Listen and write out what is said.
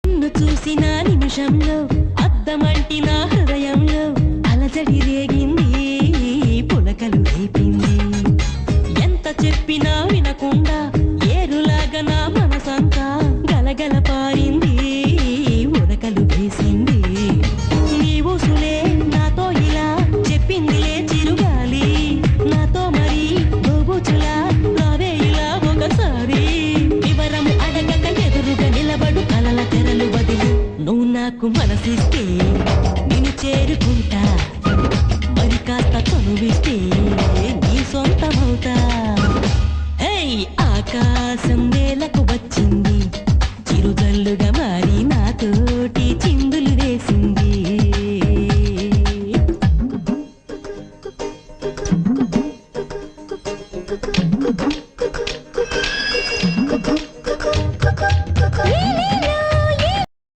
నిన్ను చూసిన నిమిషంలో అద్దమంటి నా హృదయంలో అలజడి రేగింది, పులకలు రేపింది. ఎంత చెప్పినా వినకుండా ఏరులాగా నా మనసంతా గలగల పారింది, ఉరకలు వేసింది. నీ ఊసులే నాతో ఇలా చెప్పిందిలే చిరుగాలి, నాతో మరి దోబుచులా రావే ఇలా ఒకసారి. వివరము అడగక ఎదురుగా నిలబడు కలల తెరలు వదిలి నువ్వు నాకు మనసిస్తే